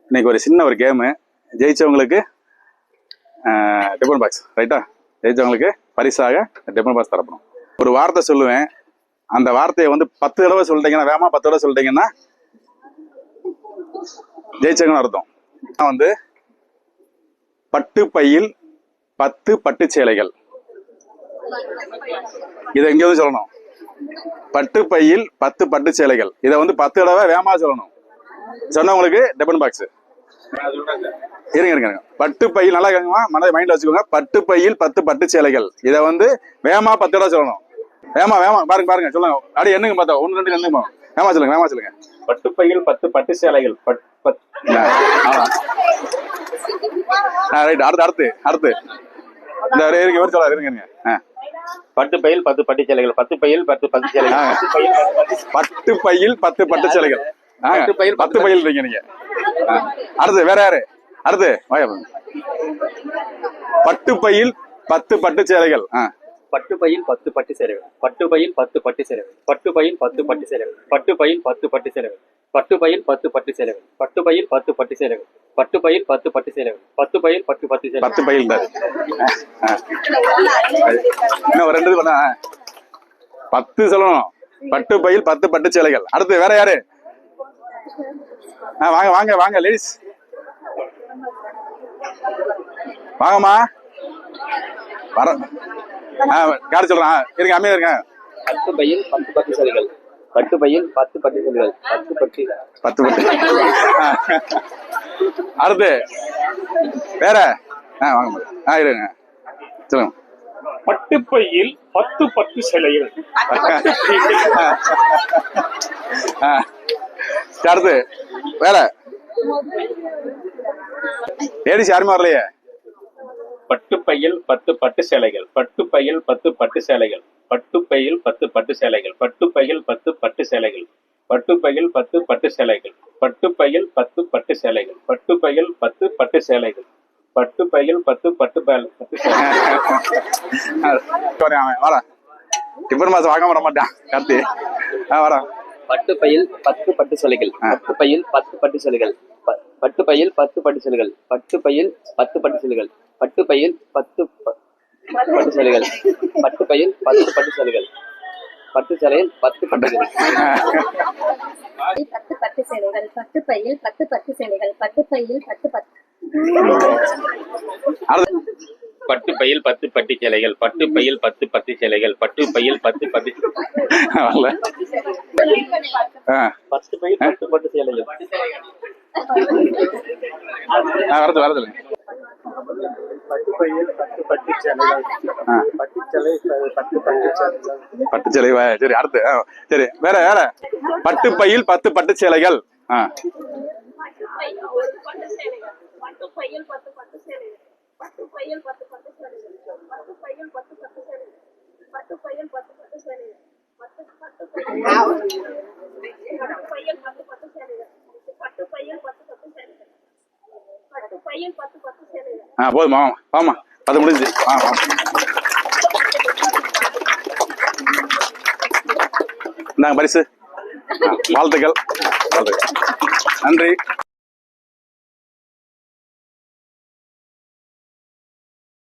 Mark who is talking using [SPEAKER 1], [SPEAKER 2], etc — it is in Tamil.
[SPEAKER 1] இன்னைக்கு ஒரு சின்ன ஒரு கேமு. ஜெயிச்சவங்களுக்கு டிஃபன் பாக்ஸ், ரைட்டா? ஜெயிச்சவங்களுக்கு பரிசாக டிஃபன் பாக்ஸ் தரப்படும். ஒரு வார்த்தை சொல்லுவேன், அந்த வார்த்தையை வந்து 10 தடவை சொல்லிட்டீங்கன்னா, வேகமா 10 தடவை சொல்லிட்டீங்கன்னா ஜெயிச்சவங்கன்னு அர்த்தம். வந்து பட்டு பையில் 10 பட்டு சேலைகள். இதை எங்க வந்து சொல்லணும்? பட்டு பையில் 10 பட்டு சேலைகள். இதை வந்து 10 தடவை வேகமா சொல்லணும். சொன்னவங்களுக்கு டிஃபன் பாக்ஸ். இருங்க. பட்டு பையில் நல்லா கேட்குமா, மனதை மைண்ட்ல வச்சுக்கோங்க. பட்டு பையில் 10 பட்டு சேலைகள். இதை வந்து வேகமா 10 தடவை சொல்லணும். வேகமா பாருங்க சொல்லுங்க. அப்படியே என்னங்க பார்த்தா 1 2 என்னங்க வேகமா சொல்லுங்க.
[SPEAKER 2] பட்டு பையில் 10 பட்டு சேலைகள்.
[SPEAKER 1] ரைட். அடுத்து இந்த இருங்க.
[SPEAKER 2] பட்டு பையில் 10 பட்டு சேலைகள். பட்டு பையில் 10 பட்டு சேலைகள்.
[SPEAKER 1] பட்டு பையில் 10 பட்டு சேலைகள். 10 பையில் இருக்கீங்க நீங்க. அடுத்து வேற யாரு? அடுத்து பட்டு பையில் 10 பட்டு சேலைகள்.
[SPEAKER 2] பட்டு பையில் 10 பட்டு சேலைகள். பட்டு பையில் 10 பட்டு சேலைகள். பட்டு பையில் 10 பட்டு சேலைகள். பட்டு பையில் 10 பட்டு சேலைகள். பட்டு பையில் 10 பட்டு சேலைகள். பட்டு பையில் 10 பட்டு சேலைகள். பட்டு பையில் 10 பட்டு சேலைகள். பட்டு பையில் 10 பட்டு சேலைகள்.
[SPEAKER 1] 10 பையில் இன்னும் 2 இது பண்ணா 10 சொல்லணும். பட்டு பையில் 10 பட்டு சேலைகள். அடுத்து வேற யாரு? வாங்க லேடிஸ், வாங்கம்மா. வர யாரு சொல்றான்? இருங்க, அமைதியா இருங்க.
[SPEAKER 2] பட்டு பையில் 10 பட்டு சேலைகள். பட்டு பையில் 10 பட்டு சேலைகள். 10 பட்டு.
[SPEAKER 1] அடுத்து வேற வாங்க. இருங்க சொல்லுங்க.
[SPEAKER 2] பட்டு பையில் 10 பட்டு சேலைகள்.
[SPEAKER 1] அடுத்து வேற லேடிஸ் யாருமே வரலையே.
[SPEAKER 2] பட்டு பையில் 10 பட்டு சேலைகள். பட்டு பையில் 10 பட்டு சேலைகள். பட்டு பையில் 10 பட்டு சேலைகள். பட்டு பையில் 10 பட்டு சேலைகள். பட்டு பையில் 10 பட்டு சேலைகள். பட்டு பையில் 10 பட்டு சேலைகள். பட்டு பையில் 10 பட்டு சேலைகள். பட்டு பையில் 10 பட்டு
[SPEAKER 1] வர டிஃபன் மாசம் வாங்க வர மாட்டான் கார்த்தி. வர
[SPEAKER 2] பட்டு பையில் 10 பட்டு சேலைகள். பட்டு பையில் 10 பட்டு சேலைகள். பட்டு பையில் 10 பட்டு சேலைகள். பட்டு பையில் 10 பட்டு சேலைகள். பட்டு பையில் 10 பட்டு சேலைகள். பட்டு பையில் 10 பட்டு சேலைகள். பட்டு சேலையில் 10 பட்டு
[SPEAKER 3] பட்டு சேலைகள். பட்டு பையில் 10 பட்டு சேலைகள். பட்டு பையில் 10
[SPEAKER 2] பட்டு பையில் 10 பட்டு சேலைகள். பட்டு பையில் 10 பட்டு சேலைகள். பட்டு பையில் 10 பட்டு 10 பையில் 10 பட்டு சேலைகள்.
[SPEAKER 1] வரது
[SPEAKER 2] பட்டு பையில் 10 பட்டு சேலைகள். பட்டு சேலை 10 பட்டு சேலைகள்.
[SPEAKER 1] பட்டு சேலை. சரி, அடுத்து சரி வேற பட்டு பையில் 10 பட்டு சேலைகள்.
[SPEAKER 3] பட்டு பையில் 10 பட்டு சேலைகள். பட்டு பையில் 10 பட்டு சேலைகள். பட்டு பையில் 10 பட்டு சேலைகள். பட்டு பையில் 10 பட்டு சேலைகள். பட்டு பையில் 10 பட்டு சேலைகள். பட்டு பையில் 10 பட்டு சேலைகள். பட்டு பையில் 10 பட்டு சேலைகள்.
[SPEAKER 1] போதுமா? ஆமா, அது முடிஞ்சு. இந்தாங்க பரிசு. வாழ்த்துக்கள். நன்றி.